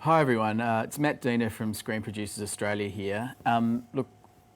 Hi everyone, it's Matt Diener from Screen Producers Australia here. Look,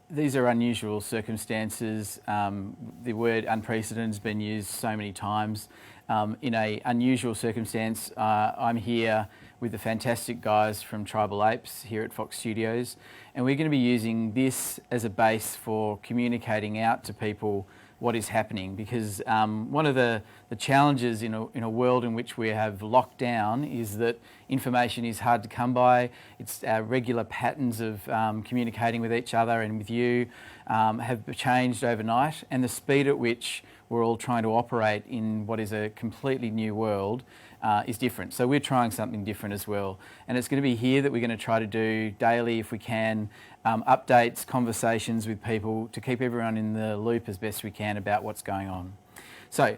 these are unusual circumstances. The word unprecedented has been used so many times. In an unusual circumstance, I'm here with the fantastic guys from Tribal Apes here at Fox Studios, and we're going to be using this as a base for communicating out to people what is happening, because one of the challenges in a world in which we have lockdown is that information is hard to come by. It's our regular patterns of communicating with each other and with you have changed overnight, and the speed at which we're all trying to operate in what is a completely new world is different. So we're trying something different as well, and it's going to be here that we're going to try to do daily, if we can, updates, conversations with people to keep everyone in the loop as best we can about what's going on. So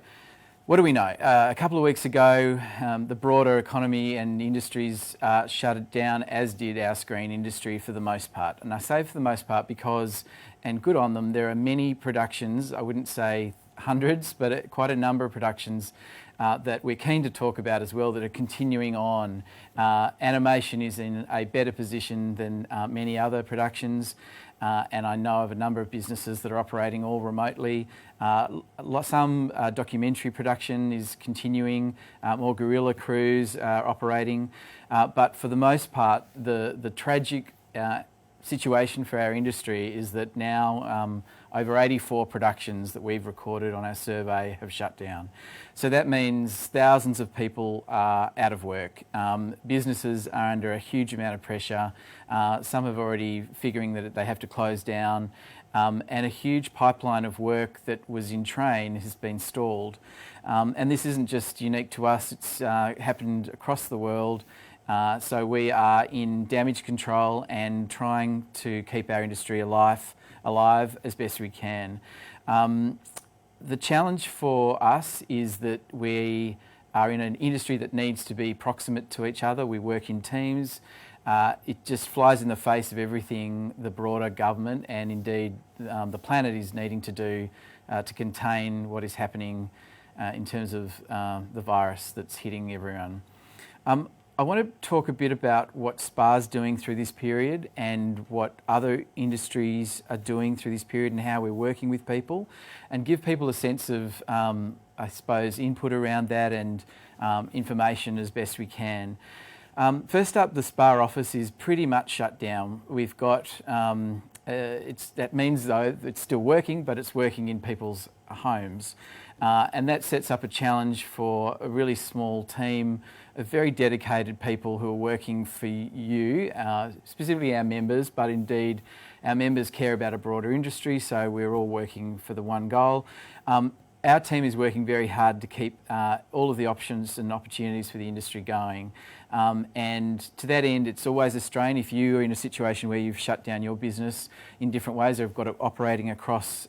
what do we know? A couple of weeks ago, the broader economy and industries shut it down, as did our screen industry for the most part. And I say for the most part because, and good on them, there are many productions, I wouldn't say hundreds, but quite a number of productions that we're keen to talk about as well that are continuing on. Animation is in a better position than many other productions, and I know of a number of businesses that are operating all remotely. Some documentary production is continuing, more guerrilla crews are operating, but for the most part the tragic situation for our industry is that now over 84 productions that we've recorded on our survey have shut down. So that means thousands of people are out of work. Businesses are under a huge amount of pressure. Some have already figuring that they have to close down, and a huge pipeline of work that was in train has been stalled. And this isn't just unique to us, it's happened across the world. So we are in damage control and trying to keep our industry alive as best we can. The challenge for us is that we are in an industry that needs to be proximate to each other. We work in teams. It just flies in the face of everything the broader government and indeed the planet is needing to do to contain what is happening in terms of the virus that's hitting everyone. I want to talk a bit about what SPA's doing through this period and what other industries are doing through this period and how we're working with people, and give people a sense of, I suppose, input around that and information as best we can. First up, the SPA office is pretty much shut down. We've got, that means though it's still working, but it's working in people's homes. And that sets up a challenge for a really small team of very dedicated people who are working for you, specifically our members, but indeed our members care about a broader industry, so we're all working for the one goal. Our team is working very hard to keep all of the options and opportunities for the industry going. And to that end, it's always a strain if you are in a situation where you've shut down your business in different ways or have got it operating across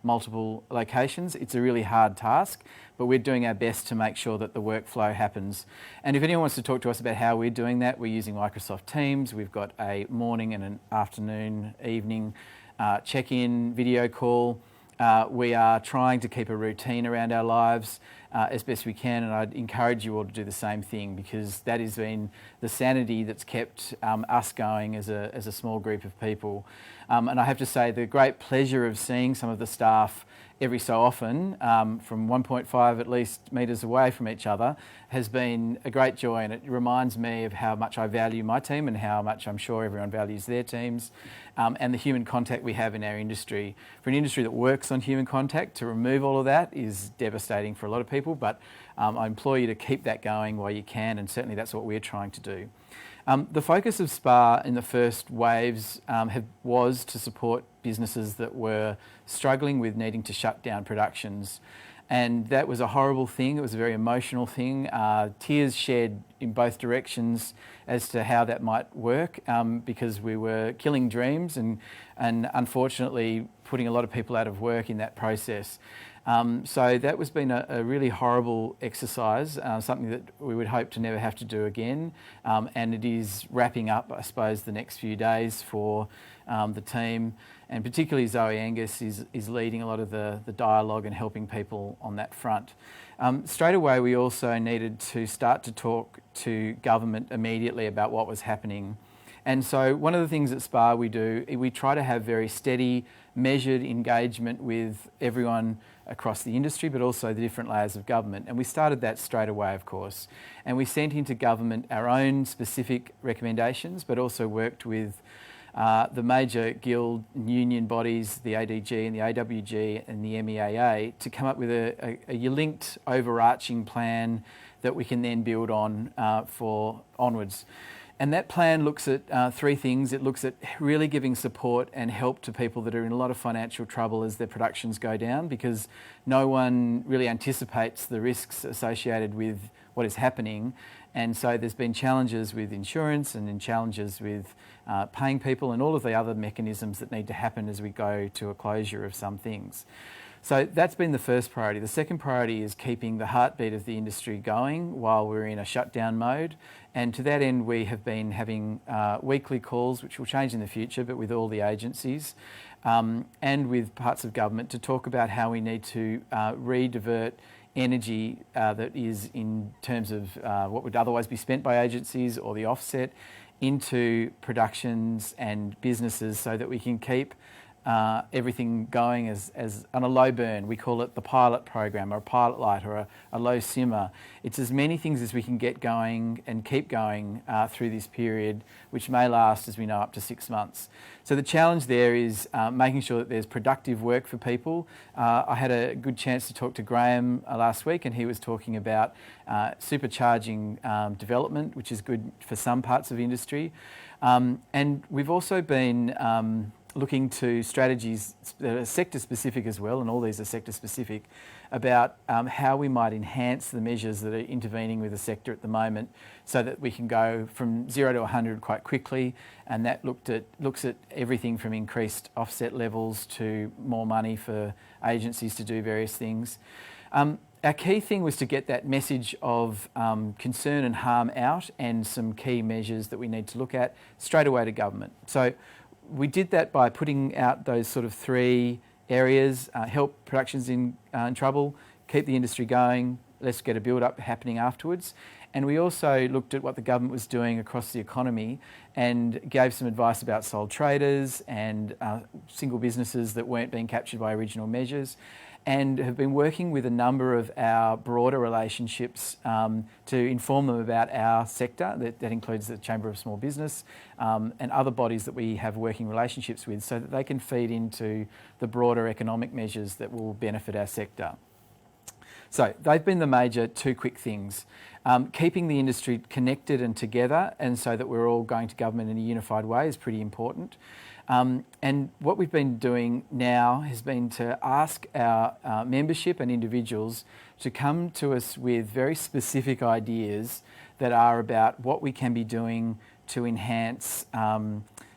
multiple locations. It's a really hard task, but we're doing our best to make sure that the workflow happens. And if anyone wants to talk to us about how we're doing that, we're using Microsoft Teams. We've got a morning and an afternoon, evening check-in video call. We are trying to keep a routine around our lives as best we can, and I'd encourage you all to do the same thing, because that has been the sanity that's kept us going as a small group of people. And I have to say, the great pleasure of seeing some of the staff every so often from 1.5 at least metres away from each other has been a great joy, and it reminds me of how much I value my team and how much I'm sure everyone values their teams, and the human contact we have in our industry. For an industry that works on human contact, to remove all of that is devastating for a lot of people, but I implore you to keep that going while you can, and certainly that's what we're trying to do. The focus of SPA in the first waves was to support businesses that were struggling with needing to shut down productions. And that was a horrible thing. It was a very emotional thing. Tears shed in both directions as to how that might work, because we were killing dreams and unfortunately putting a lot of people out of work in that process. So that was been a really horrible exercise, something that we would hope to never have to do again. And it is wrapping up, I suppose, the next few days for the team, and particularly Zoe Angus is leading a lot of the dialogue and helping people on that front. Straight away, we also needed to start to talk to government immediately about what was happening. And so one of the things at SPA we do, we try to have very steady, measured engagement with everyone across the industry, but also the different layers of government. And we started that straight away, of course. And we sent into government our own specific recommendations, but also worked with the major guild and union bodies, the ADG and the AWG and the MEAA, to come up with a linked overarching plan that we can then build on for onwards. And that plan looks at three things. It looks at really giving support and help to people that are in a lot of financial trouble as their productions go down, because no one really anticipates the risks associated with what is happening. And so there's been challenges with insurance and then challenges with paying people and all of the other mechanisms that need to happen as we go to a closure of some things. So that's been the first priority. The second priority is keeping the heartbeat of the industry going while we're in a shutdown mode. And to that end, we have been having weekly calls, which will change in the future, but with all the agencies and with parts of government to talk about how we need to redivert energy that is in terms of what would otherwise be spent by agencies or the offset into productions and businesses so that we can keep everything going as on a low burn. We call it the pilot program, or a pilot light, or a low simmer. It's as many things as we can get going and keep going through this period, which may last, as we know, up to 6 months. So the challenge there is making sure that there's productive work for people. I had a good chance to talk to Graham last week, and he was talking about supercharging development, which is good for some parts of industry. And we've also been looking to strategies that are sector specific as well, and all these are sector specific, about how we might enhance the measures that are intervening with the sector at the moment so that we can go from 0 to 100 quite quickly. And that looks at everything from increased offset levels to more money for agencies to do various things. Our key thing was to get that message of concern and harm out, and some key measures that we need to look at straight away to government. So we did that by putting out those sort of three areas: help productions in trouble, keep the industry going, let's get a build-up happening afterwards. And we also looked at what the government was doing across the economy and gave some advice about sole traders and single businesses that weren't being captured by original measures, and have been working with a number of our broader relationships to inform them about our sector. That includes the Chamber of Small Business and other bodies that we have working relationships with, so that they can feed into the broader economic measures that will benefit our sector. So they've been the major two quick things. Keeping the industry connected and together, and so that we're all going to government in a unified way, is pretty important. And what we've been doing now has been to ask our membership and individuals to come to us with very specific ideas that are about what we can be doing to enhance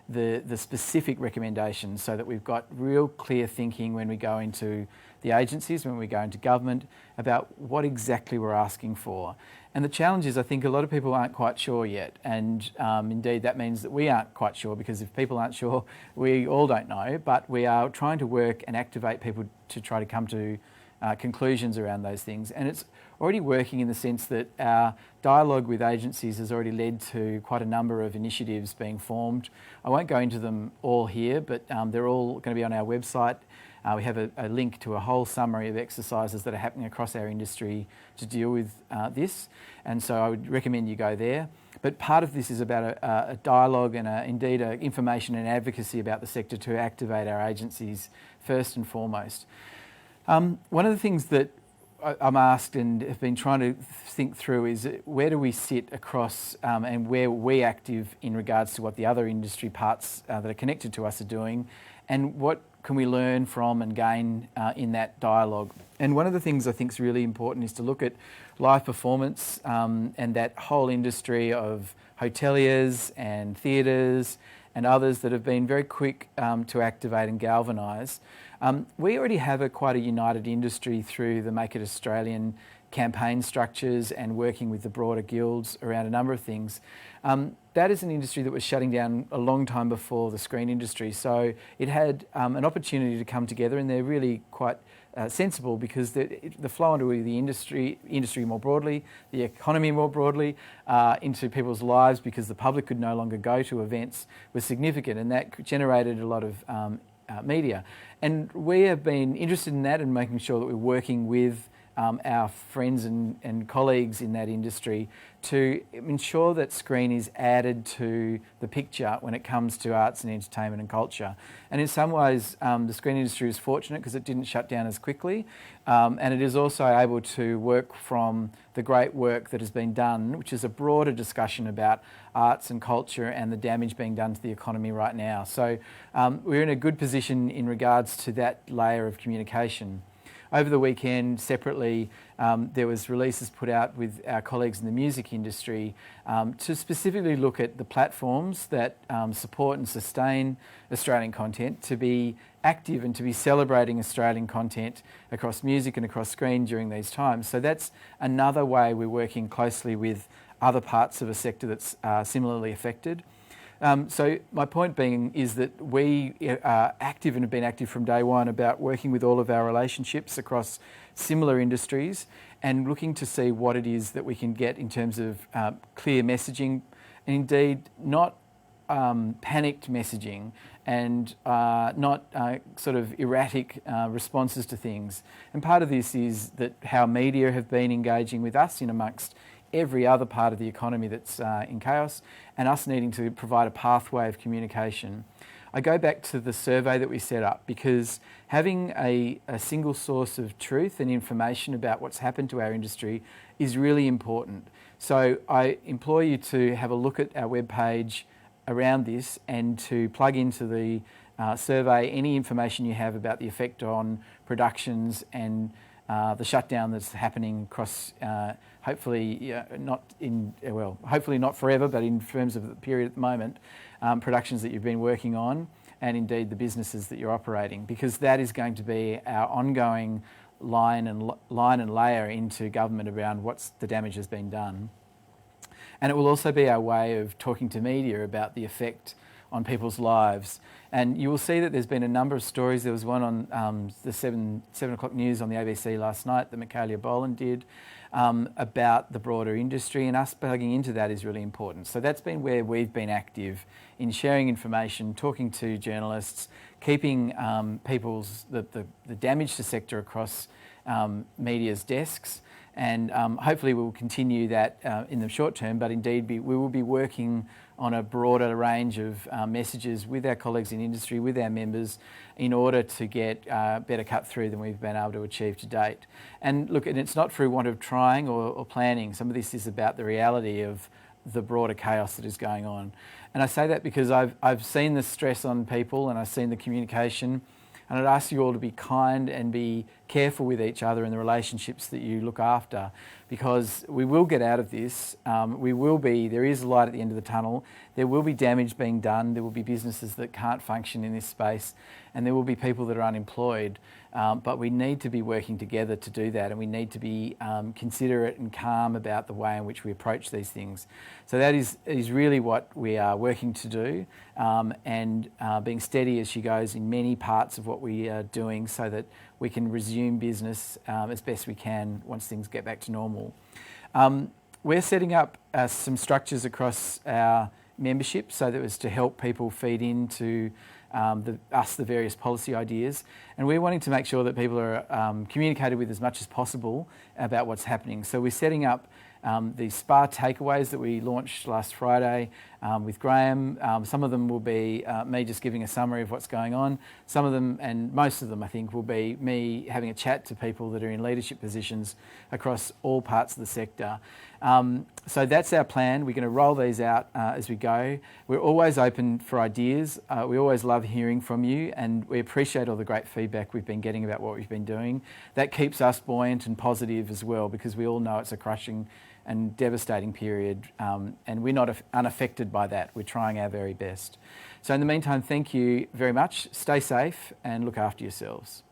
the specific recommendations, so that we've got real clear thinking when we go into the agencies, when we go into government, about what exactly we're asking for. And the challenge is, I think a lot of people aren't quite sure yet, and indeed that means that we aren't quite sure, because if people aren't sure, we all don't know. But we are trying to work and activate people to try to come to conclusions around those things. And it's already working in the sense that our dialogue with agencies has already led to quite a number of initiatives being formed. I won't go into them all here, but they're all going to be on our website. We have a link to a whole summary of exercises that are happening across our industry to deal with this, and so I would recommend you go there. But part of this is about a dialogue and indeed information and advocacy about the sector to activate our agencies first and foremost. One of the things that I'm asked and have been trying to think through is, where do we sit across and where are we active in regards to what the other industry parts that are connected to us are doing, and what can we learn from and gain in that dialogue. And one of the things I think is really important is to look at live performance and that whole industry of hoteliers and theatres and others that have been very quick to activate and galvanise. We already have quite a united industry through the Make It Australian campaign structures and working with the broader guilds around a number of things. That is an industry that was shutting down a long time before the screen industry, so it had an opportunity to come together, and they're really quite sensible, because the flow into the industry more broadly, the economy more broadly, into people's lives, because the public could no longer go to events, was significant, and that generated a lot of media. And we have been interested in that and making sure that we're working with our friends and colleagues in that industry to ensure that screen is added to the picture when it comes to arts and entertainment and culture. And in some ways, the screen industry is fortunate because it didn't shut down as quickly, and it is also able to work from the great work that has been done, which is a broader discussion about arts and culture and the damage being done to the economy right now. So we're in a good position in regards to that layer of communication. Over the weekend, separately, there was releases put out with our colleagues in the music industry to specifically look at the platforms that support and sustain Australian content, to be active and to be celebrating Australian content across music and across screen during these times. So that's another way we're working closely with other parts of a sector that's similarly affected. So my point being is that we are active and have been active from day one about working with all of our relationships across similar industries and looking to see what it is that we can get in terms of clear messaging, and indeed not panicked messaging and not sort of erratic responses to things. And part of this is that how media have been engaging with us in amongst every other part of the economy that's in chaos, and us needing to provide a pathway of communication. I go back to the survey that we set up, because having a single source of truth and information about what's happened to our industry is really important. So I implore you to have a look at our webpage around this and to plug into the survey any information you have about the effect on productions and the shutdown that's happening across, hopefully hopefully not forever, but in terms of the period at the moment, productions that you've been working on, and indeed the businesses that you're operating, because that is going to be our ongoing line and layer into government around what's the damage has been done. And it will also be our way of talking to media about the effect on people's lives. And you will see that there's been a number of stories. There was one on the 7 o'clock news on the ABC last night that Michaelia Boland did about the broader industry, and us plugging into that is really important. So that's been where we've been active in sharing information, talking to journalists, keeping the damage to sector across media's desks, and hopefully we'll continue that in the short term, but indeed we will be working on a broader range of messages with our colleagues in industry, with our members, in order to get better cut through than we've been able to achieve to date. And look, and it's not through want of trying or planning. Some of this is about the reality of the broader chaos that is going on. And I say that because I've seen the stress on people, and I've seen the communication, and I'd ask you all to be kind and be careful with each other in the relationships that you look after, because we will get out of this. There is light at the end of the tunnel. There will be damage being done. There will be businesses that can't function in this space, and there will be people that are unemployed. But we need to be working together to do that, and we need to be considerate and calm about the way in which we approach these things. So that is really what we are working to do, and being steady as she goes in many parts of what we are doing, so that we can resume business as best we can once things get back to normal. We're setting up some structures across our membership, so that it was to help people feed into the various policy ideas, and we're wanting to make sure that people are communicated with as much as possible about what's happening. So we're setting up the SPA takeaways that we launched last Friday with Graham. Some of them will be me just giving a summary of what's going on. Some of them, and most of them I think, will be me having a chat to people that are in leadership positions across all parts of the sector. So that's our plan. We're going to roll these out as we go. We're always open for ideas. We always love hearing from you, and we appreciate all the great feedback we've been getting about what we've been doing. That keeps us buoyant and positive as well, because we all know it's a crushing and devastating period, and we're not unaffected by that. We're trying our very best. So in the meantime, thank you very much. Stay safe and look after yourselves.